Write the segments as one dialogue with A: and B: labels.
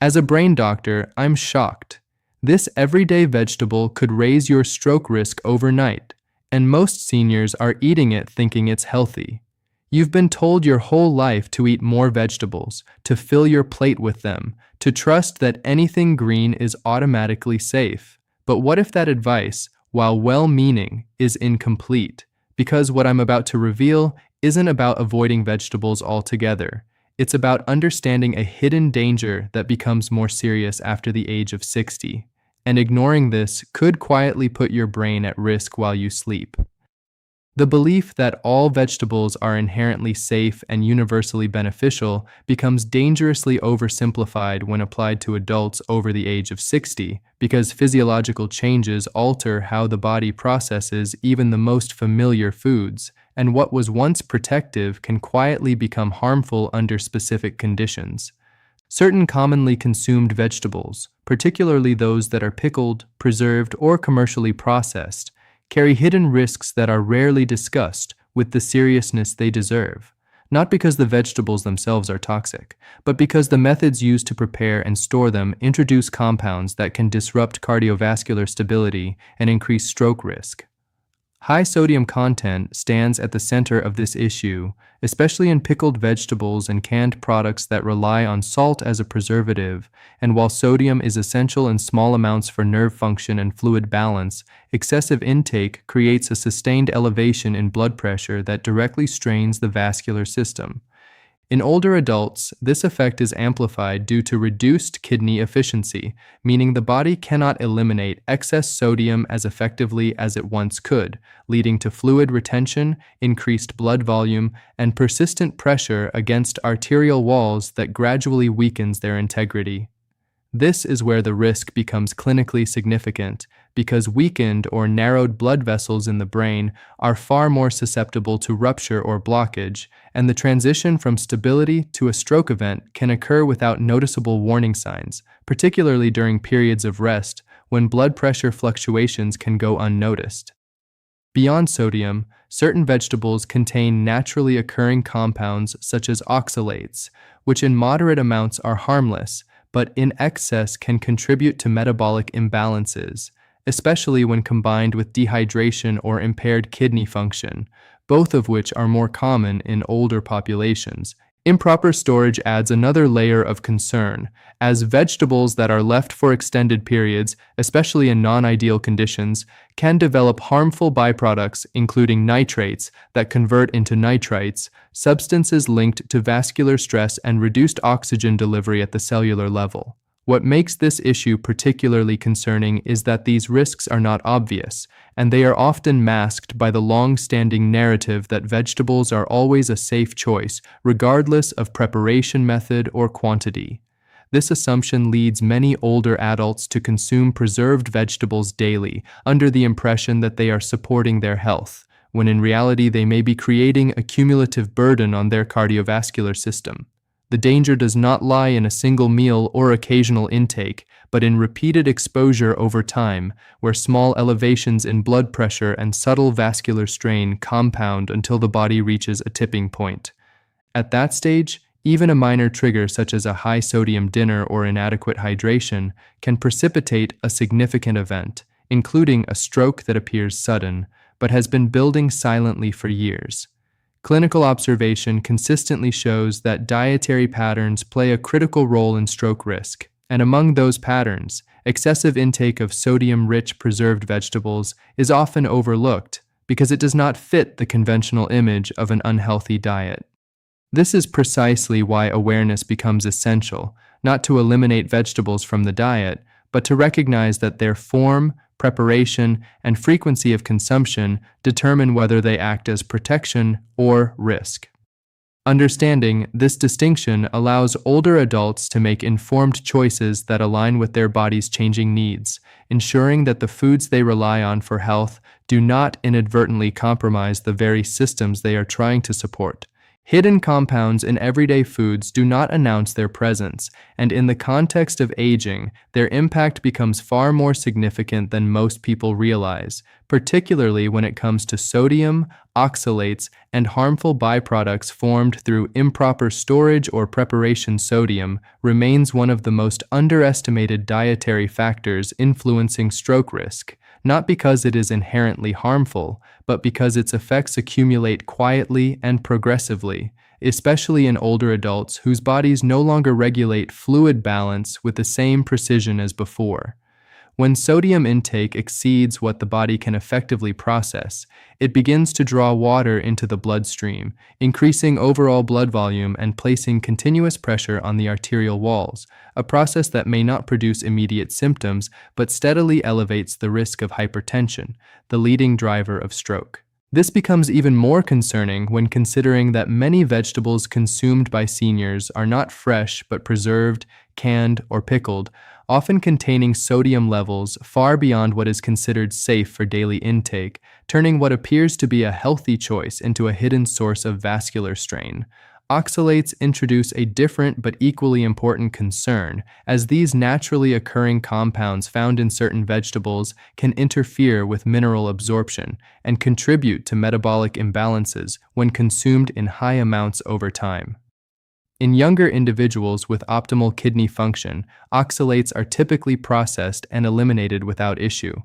A: As a brain doctor, I'm shocked. This everyday vegetable could raise your stroke risk overnight, and most seniors are eating it thinking it's healthy. You've been told your whole life to eat more vegetables, to fill your plate with them, to trust that anything green is automatically safe. But what if that advice, while well-meaning, is incomplete? Because what I'm about to reveal isn't about avoiding vegetables altogether. It's about understanding a hidden danger that becomes more serious after the age of 60. And ignoring this could quietly put your brain at risk while you sleep. The belief that all vegetables are inherently safe and universally beneficial becomes dangerously oversimplified when applied to adults over the age of 60, because physiological changes alter how the body processes even the most familiar foods, and what was once protective can quietly become harmful under specific conditions. Certain commonly consumed vegetables, particularly those that are pickled, preserved, or commercially processed, carry hidden risks that are rarely discussed with the seriousness they deserve, not because the vegetables themselves are toxic, but because the methods used to prepare and store them introduce compounds that can disrupt cardiovascular stability and increase stroke risk. High sodium content stands at the center of this issue, especially in pickled vegetables and canned products that rely on salt as a preservative, and while sodium is essential in small amounts for nerve function and fluid balance, excessive intake creates a sustained elevation in blood pressure that directly strains the vascular system. In older adults, this effect is amplified due to reduced kidney efficiency, meaning the body cannot eliminate excess sodium as effectively as it once could, leading to fluid retention, increased blood volume, and persistent pressure against arterial walls that gradually weakens their integrity. This is where the risk becomes clinically significant, because weakened or narrowed blood vessels in the brain are far more susceptible to rupture or blockage, and the transition from stability to a stroke event can occur without noticeable warning signs, particularly during periods of rest when blood pressure fluctuations can go unnoticed. Beyond sodium, certain vegetables contain naturally occurring compounds such as oxalates, which in moderate amounts are harmless, but in excess can contribute to metabolic imbalances, especially when combined with dehydration or impaired kidney function, both of which are more common in older populations. Improper storage adds another layer of concern, as vegetables that are left for extended periods, especially in non-ideal conditions, can develop harmful byproducts, including nitrates that convert into nitrites, substances linked to vascular stress and reduced oxygen delivery at the cellular level. What makes this issue particularly concerning is that these risks are not obvious, and they are often masked by the long-standing narrative that vegetables are always a safe choice, regardless of preparation method or quantity. This assumption leads many older adults to consume preserved vegetables daily, under the impression that they are supporting their health, when in reality they may be creating a cumulative burden on their cardiovascular system. The danger does not lie in a single meal or occasional intake, but in repeated exposure over time, where small elevations in blood pressure and subtle vascular strain compound until the body reaches a tipping point. At that stage, even a minor trigger such as a high-sodium dinner or inadequate hydration can precipitate a significant event, including a stroke that appears sudden, but has been building silently for years. Clinical observation consistently shows that dietary patterns play a critical role in stroke risk, and among those patterns, excessive intake of sodium-rich preserved vegetables is often overlooked because it does not fit the conventional image of an unhealthy diet. This is precisely why awareness becomes essential, not to eliminate vegetables from the diet, but to recognize that their form, preparation, and frequency of consumption determine whether they act as protection or risk. Understanding this distinction allows older adults to make informed choices that align with their body's changing needs, ensuring that the foods they rely on for health do not inadvertently compromise the very systems they are trying to support. Hidden compounds in everyday foods do not announce their presence, and in the context of aging, their impact becomes far more significant than most people realize, particularly when it comes to sodium, oxalates, and harmful byproducts formed through improper storage or preparation. Sodium remains one of the most underestimated dietary factors influencing stroke risk, not because it is inherently harmful, but because its effects accumulate quietly and progressively, especially in older adults whose bodies no longer regulate fluid balance with the same precision as before. When sodium intake exceeds what the body can effectively process, it begins to draw water into the bloodstream, increasing overall blood volume and placing continuous pressure on the arterial walls, a process that may not produce immediate symptoms but steadily elevates the risk of hypertension, the leading driver of stroke. This becomes even more concerning when considering that many vegetables consumed by seniors are not fresh but preserved, canned, or pickled, often containing sodium levels far beyond what is considered safe for daily intake, turning what appears to be a healthy choice into a hidden source of vascular strain. Oxalates introduce a different but equally important concern, as these naturally occurring compounds found in certain vegetables can interfere with mineral absorption and contribute to metabolic imbalances when consumed in high amounts over time. In younger individuals with optimal kidney function, oxalates are typically processed and eliminated without issue.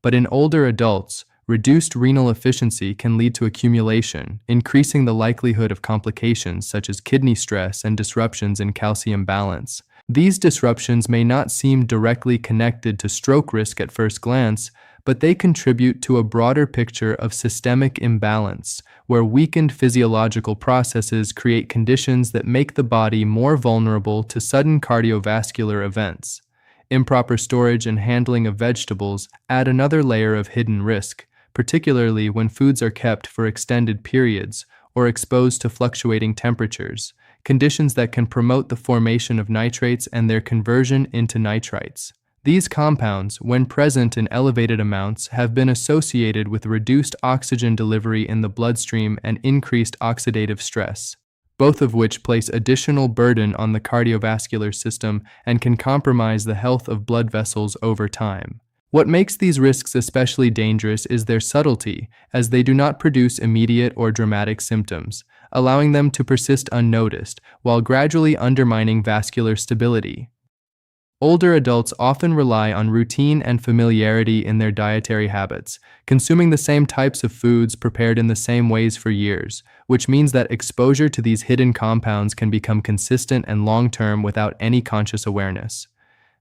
A: But in older adults, reduced renal efficiency can lead to accumulation, increasing the likelihood of complications such as kidney stress and disruptions in calcium balance. These disruptions may not seem directly connected to stroke risk at first glance, but they contribute to a broader picture of systemic imbalance, where weakened physiological processes create conditions that make the body more vulnerable to sudden cardiovascular events. Improper storage and handling of vegetables add another layer of hidden risk, particularly when foods are kept for extended periods or exposed to fluctuating temperatures, conditions that can promote the formation of nitrates and their conversion into nitrites. These compounds, when present in elevated amounts, have been associated with reduced oxygen delivery in the bloodstream and increased oxidative stress, both of which place additional burden on the cardiovascular system and can compromise the health of blood vessels over time. What makes these risks especially dangerous is their subtlety, as they do not produce immediate or dramatic symptoms, allowing them to persist unnoticed while gradually undermining vascular stability. Older adults often rely on routine and familiarity in their dietary habits, consuming the same types of foods prepared in the same ways for years, which means that exposure to these hidden compounds can become consistent and long-term without any conscious awareness.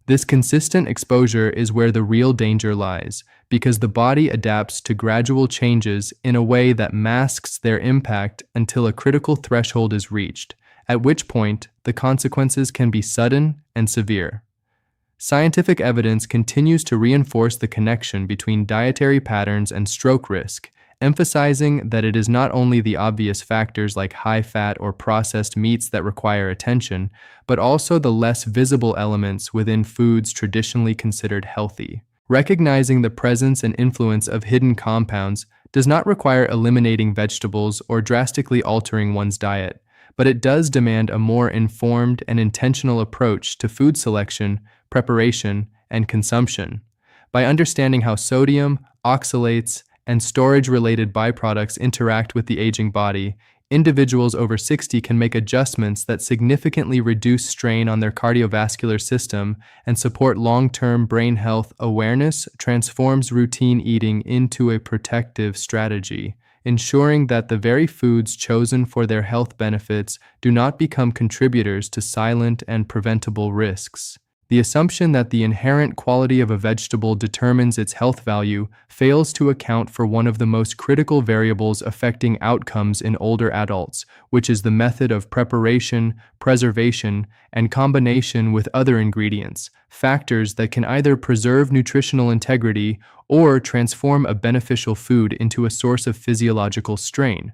A: This consistent exposure is where the real danger lies, because the body adapts to gradual changes in a way that masks their impact until a critical threshold is reached, at which point the consequences can be sudden and severe. Scientific evidence continues to reinforce the connection between dietary patterns and stroke risk, emphasizing that it is not only the obvious factors like high fat or processed meats that require attention, but also the less visible elements within foods traditionally considered healthy. Recognizing the presence and influence of hidden compounds does not require eliminating vegetables or drastically altering one's diet, but it does demand a more informed and intentional approach to food selection, preparation, and consumption. By understanding how sodium, oxalates, and storage-related byproducts interact with the aging body, individuals over 60 can make adjustments that significantly reduce strain on their cardiovascular system and support long-term brain health. Awareness transforms routine eating into a protective strategy, ensuring that the very foods chosen for their health benefits do not become contributors to silent and preventable risks. The assumption that the inherent quality of a vegetable determines its health value fails to account for one of the most critical variables affecting outcomes in older adults, which is the method of preparation, preservation, and combination with other ingredients, factors that can either preserve nutritional integrity or transform a beneficial food into a source of physiological strain.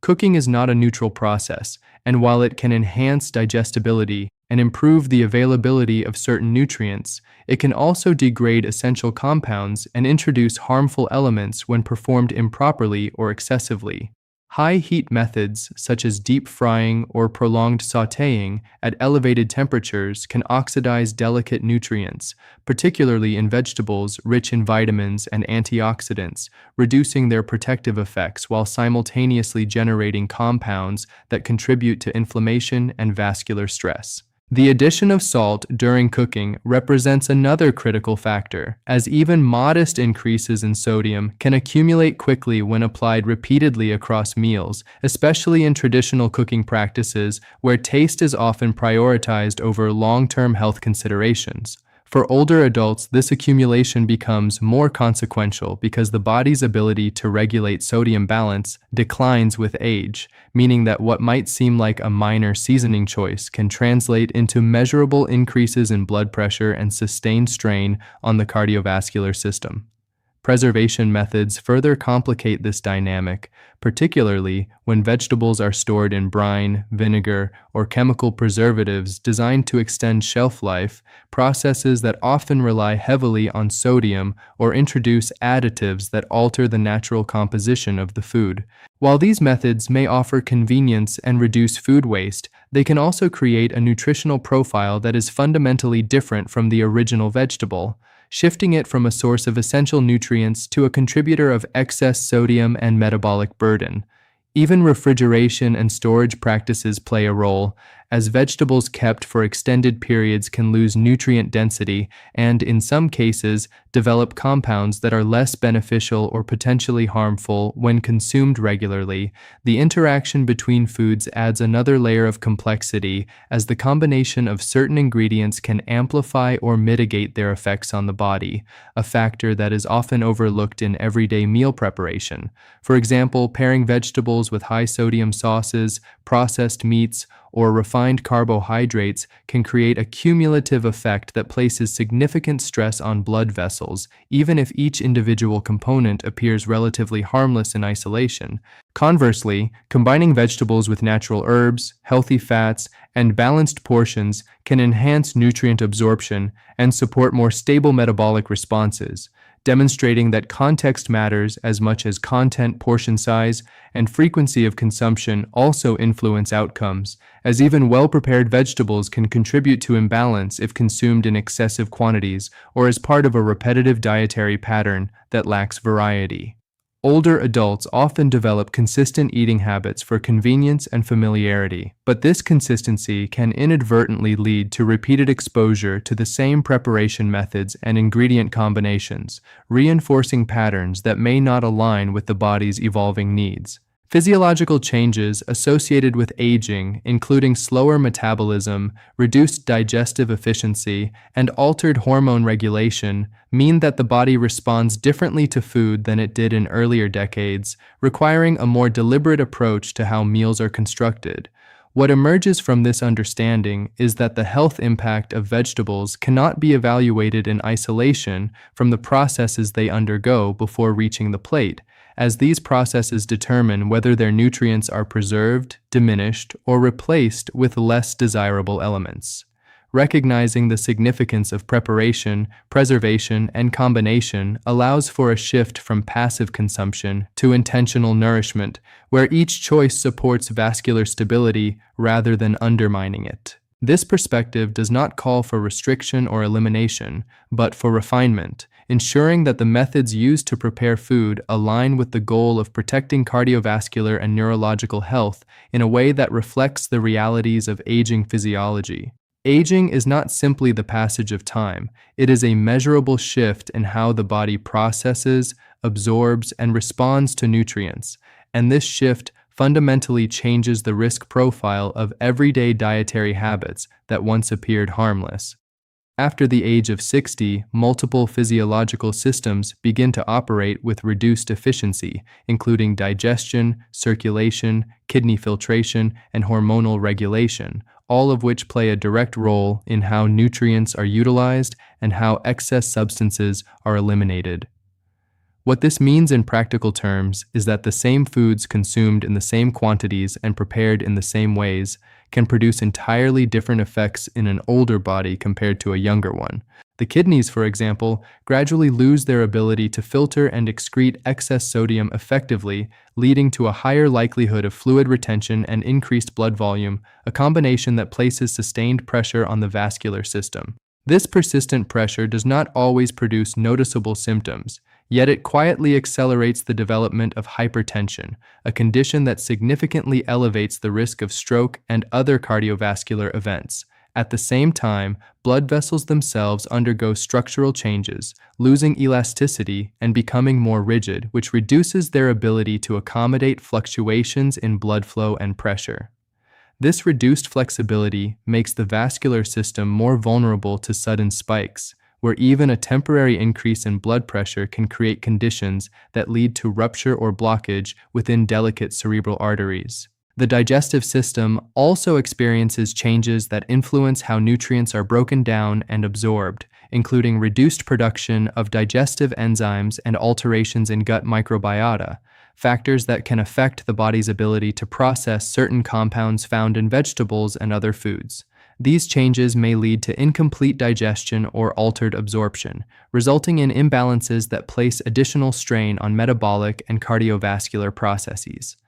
A: Cooking is not a neutral process, and while it can enhance digestibility and improve the availability of certain nutrients, it can also degrade essential compounds and introduce harmful elements when performed improperly or excessively. High heat methods, such as deep frying or prolonged sautéing at elevated temperatures, can oxidize delicate nutrients, particularly in vegetables rich in vitamins and antioxidants, reducing their protective effects while simultaneously generating compounds that contribute to inflammation and vascular stress. The addition of salt during cooking represents another critical factor, as even modest increases in sodium can accumulate quickly when applied repeatedly across meals, especially in traditional cooking practices where taste is often prioritized over long-term health considerations. For older adults, this accumulation becomes more consequential because the body's ability to regulate sodium balance declines with age, meaning that what might seem like a minor seasoning choice can translate into measurable increases in blood pressure and sustained strain on the cardiovascular system. Preservation methods further complicate this dynamic, particularly when vegetables are stored in brine, vinegar, or chemical preservatives designed to extend shelf life, processes that often rely heavily on sodium or introduce additives that alter the natural composition of the food. While these methods may offer convenience and reduce food waste, they can also create a nutritional profile that is fundamentally different from the original vegetable, shifting it from a source of essential nutrients to a contributor of excess sodium and metabolic burden. Even refrigeration and storage practices play a role, as vegetables kept for extended periods can lose nutrient density and, in some cases, develop compounds that are less beneficial or potentially harmful when consumed regularly. The interaction between foods adds another layer of complexity, as the combination of certain ingredients can amplify or mitigate their effects on the body, a factor that is often overlooked in everyday meal preparation. For example, pairing vegetables with high-sodium sauces, processed meats, or refined carbohydrates can create a cumulative effect that places significant stress on blood vessels, even if each individual component appears relatively harmless in isolation. Conversely, combining vegetables with natural herbs, healthy fats, and balanced portions can enhance nutrient absorption and support more stable metabolic responses, demonstrating that context matters as much as content, portion size, and frequency of consumption also influence outcomes, as even well-prepared vegetables can contribute to imbalance if consumed in excessive quantities or as part of a repetitive dietary pattern that lacks variety. Older adults often develop consistent eating habits for convenience and familiarity, but this consistency can inadvertently lead to repeated exposure to the same preparation methods and ingredient combinations, reinforcing patterns that may not align with the body's evolving needs. Physiological changes associated with aging, including slower metabolism, reduced digestive efficiency, and altered hormone regulation, mean that the body responds differently to food than it did in earlier decades, requiring a more deliberate approach to how meals are constructed. What emerges from this understanding is that the health impact of vegetables cannot be evaluated in isolation from the processes they undergo before reaching the plate, as these processes determine whether their nutrients are preserved, diminished, or replaced with less desirable elements. Recognizing the significance of preparation, preservation, and combination allows for a shift from passive consumption to intentional nourishment, where each choice supports vascular stability rather than undermining it. This perspective does not call for restriction or elimination, but for refinement, ensuring that the methods used to prepare food align with the goal of protecting cardiovascular and neurological health in a way that reflects the realities of aging physiology. Aging is not simply the passage of time, it is a measurable shift in how the body processes, absorbs, and responds to nutrients, and this shift fundamentally changes the risk profile of everyday dietary habits that once appeared harmless. After the age of 60, multiple physiological systems begin to operate with reduced efficiency, including digestion, circulation, kidney filtration, and hormonal regulation, all of which play a direct role in how nutrients are utilized and how excess substances are eliminated. What this means in practical terms is that the same foods consumed in the same quantities and prepared in the same ways can produce entirely different effects in an older body compared to a younger one. The kidneys, for example, gradually lose their ability to filter and excrete excess sodium effectively, leading to a higher likelihood of fluid retention and increased blood volume, a combination that places sustained pressure on the vascular system. This persistent pressure does not always produce noticeable symptoms, yet it quietly accelerates the development of hypertension, a condition that significantly elevates the risk of stroke and other cardiovascular events. At the same time, blood vessels themselves undergo structural changes, losing elasticity and becoming more rigid, which reduces their ability to accommodate fluctuations in blood flow and pressure. This reduced flexibility makes the vascular system more vulnerable to sudden spikes, where even a temporary increase in blood pressure can create conditions that lead to rupture or blockage within delicate cerebral arteries. The digestive system also experiences changes that influence how nutrients are broken down and absorbed, including reduced production of digestive enzymes and alterations in gut microbiota, factors that can affect the body's ability to process certain compounds found in vegetables and other foods. These changes may lead to incomplete digestion or altered absorption, resulting in imbalances that place additional strain on metabolic and cardiovascular processes.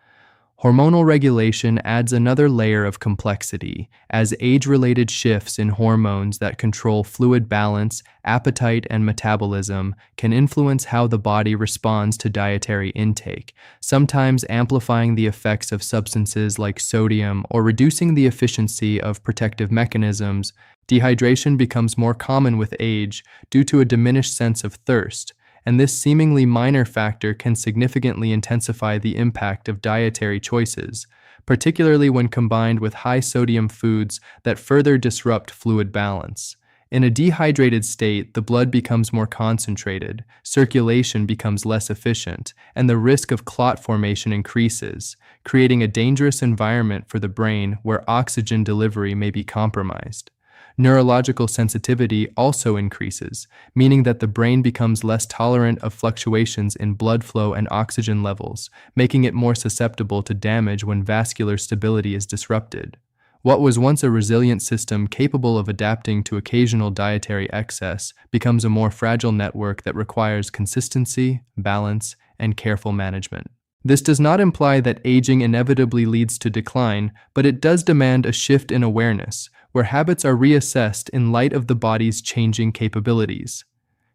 A: Hormonal regulation adds another layer of complexity, as age-related shifts in hormones that control fluid balance, appetite, and metabolism can influence how the body responds to dietary intake, sometimes amplifying the effects of substances like sodium or reducing the efficiency of protective mechanisms. Dehydration becomes more common with age due to a diminished sense of thirst, and this seemingly minor factor can significantly intensify the impact of dietary choices, particularly when combined with high-sodium foods that further disrupt fluid balance. In a dehydrated state, the blood becomes more concentrated, circulation becomes less efficient, and the risk of clot formation increases, creating a dangerous environment for the brain where oxygen delivery may be compromised. Neurological sensitivity also increases, meaning that the brain becomes less tolerant of fluctuations in blood flow and oxygen levels, making it more susceptible to damage when vascular stability is disrupted. What was once a resilient system capable of adapting to occasional dietary excess becomes a more fragile network that requires consistency, balance, and careful management. This does not imply that aging inevitably leads to decline, but it does demand a shift in awareness, where habits are reassessed in light of the body's changing capabilities.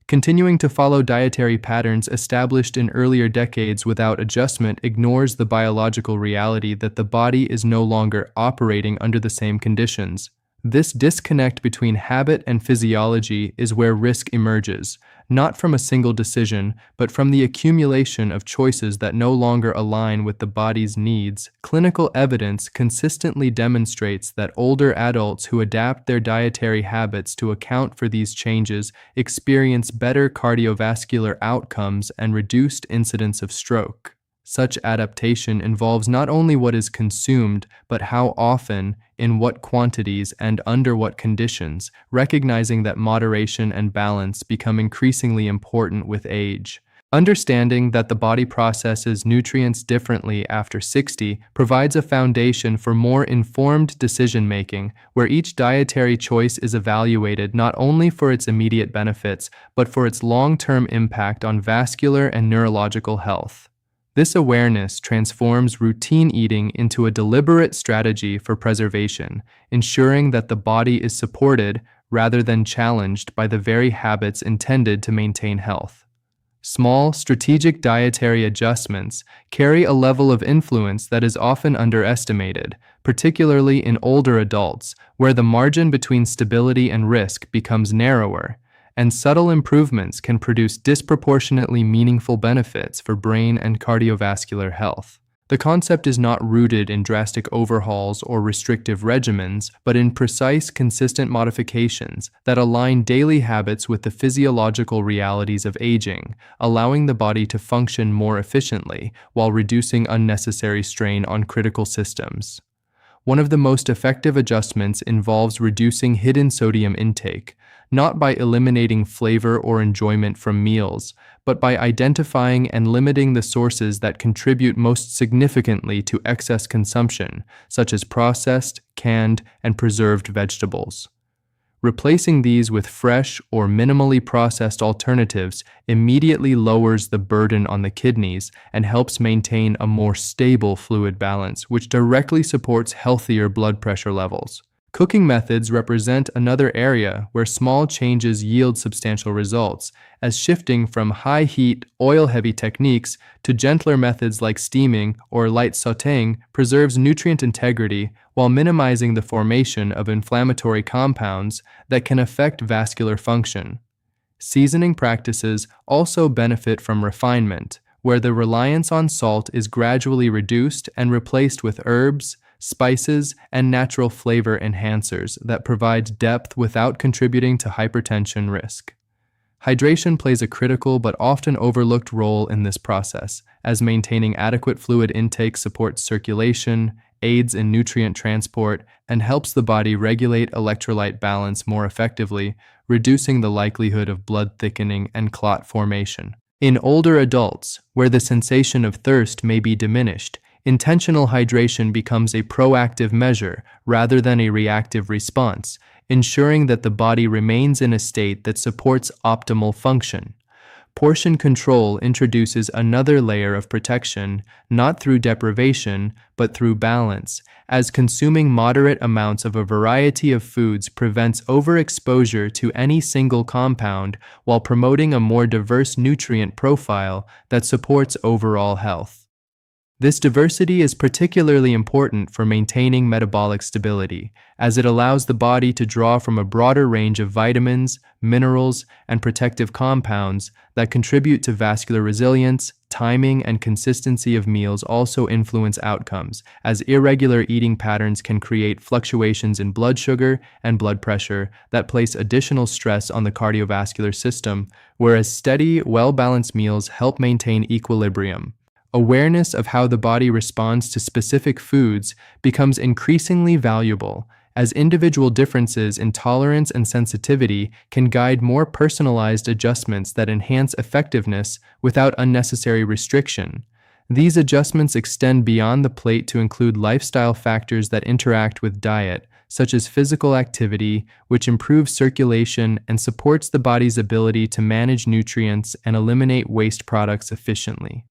A: Continuing to follow dietary patterns established in earlier decades without adjustment ignores the biological reality that the body is no longer operating under the same conditions. This disconnect between habit and physiology is where risk emerges, not from a single decision, but from the accumulation of choices that no longer align with the body's needs. Clinical evidence consistently demonstrates that older adults who adapt their dietary habits to account for these changes experience better cardiovascular outcomes and reduced incidence of stroke. Such adaptation involves not only what is consumed, but how often, in what quantities, and under what conditions, recognizing that moderation and balance become increasingly important with age. Understanding that the body processes nutrients differently after 60 provides a foundation for more informed decision-making, where each dietary choice is evaluated not only for its immediate benefits, but for its long-term impact on vascular and neurological health. This awareness transforms routine eating into a deliberate strategy for preservation, ensuring that the body is supported rather than challenged by the very habits intended to maintain health. Small, strategic dietary adjustments carry a level of influence that is often underestimated, particularly in older adults, where the margin between stability and risk becomes narrower, and subtle improvements can produce disproportionately meaningful benefits for brain and cardiovascular health. The concept is not rooted in drastic overhauls or restrictive regimens, but in precise, consistent modifications that align daily habits with the physiological realities of aging, allowing the body to function more efficiently while reducing unnecessary strain on critical systems. One of the most effective adjustments involves reducing hidden sodium intake, not by eliminating flavor or enjoyment from meals, but by identifying and limiting the sources that contribute most significantly to excess consumption, such as processed, canned, and preserved vegetables. Replacing these with fresh or minimally processed alternatives immediately lowers the burden on the kidneys and helps maintain a more stable fluid balance, which directly supports healthier blood pressure levels. Cooking methods represent another area where small changes yield substantial results, as shifting from high-heat, oil-heavy techniques to gentler methods like steaming or light sautéing preserves nutrient integrity while minimizing the formation of inflammatory compounds that can affect vascular function. Seasoning practices also benefit from refinement, where the reliance on salt is gradually reduced and replaced with herbs, spices, and natural flavor enhancers that provide depth without contributing to hypertension risk. Hydration plays a critical but often overlooked role in this process, as maintaining adequate fluid intake supports circulation, aids in nutrient transport, and helps the body regulate electrolyte balance more effectively, reducing the likelihood of blood thickening and clot formation. In older adults, where the sensation of thirst may be diminished, intentional hydration becomes a proactive measure rather than a reactive response, ensuring that the body remains in a state that supports optimal function. Portion control introduces another layer of protection, not through deprivation, but through balance, as consuming moderate amounts of a variety of foods prevents overexposure to any single compound while promoting a more diverse nutrient profile that supports overall health. This diversity is particularly important for maintaining metabolic stability, as it allows the body to draw from a broader range of vitamins, minerals, and protective compounds that contribute to vascular resilience. Timing and consistency of meals also influence outcomes, as irregular eating patterns can create fluctuations in blood sugar and blood pressure that place additional stress on the cardiovascular system, whereas steady, well-balanced meals help maintain equilibrium. Awareness of how the body responds to specific foods becomes increasingly valuable, as individual differences in tolerance and sensitivity can guide more personalized adjustments that enhance effectiveness without unnecessary restriction. These adjustments extend beyond the plate to include lifestyle factors that interact with diet, such as physical activity, which improves circulation and supports the body's ability to manage nutrients and eliminate waste products efficiently.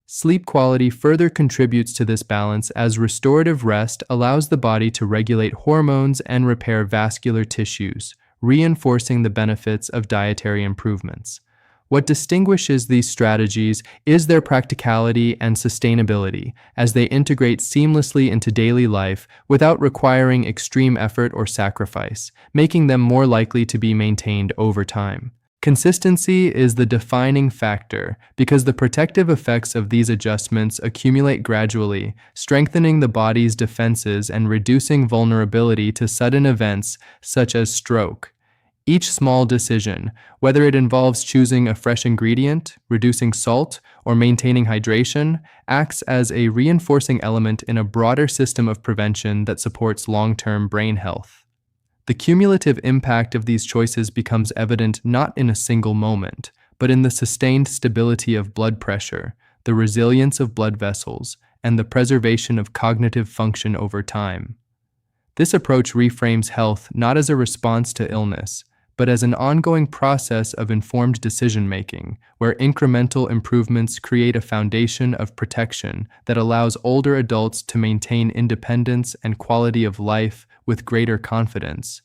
A: Sleep quality further contributes to this balance, as restorative rest allows the body to regulate hormones and repair vascular tissues, reinforcing the benefits of dietary improvements. What distinguishes these strategies is their practicality and sustainability, as they integrate seamlessly into daily life without requiring extreme effort or sacrifice, making them more likely to be maintained over time. Consistency is the defining factor because the protective effects of these adjustments accumulate gradually, strengthening the body's defenses and reducing vulnerability to sudden events such as stroke. Each small decision, whether it involves choosing a fresh ingredient, reducing salt, or maintaining hydration, acts as a reinforcing element in a broader system of prevention that supports long-term brain health. The cumulative impact of these choices becomes evident not in a single moment, but in the sustained stability of blood pressure, the resilience of blood vessels, and the preservation of cognitive function over time. This approach reframes health not as a response to illness, but as an ongoing process of informed decision-making, where incremental improvements create a foundation of protection that allows older adults to maintain independence and quality of life with greater confidence.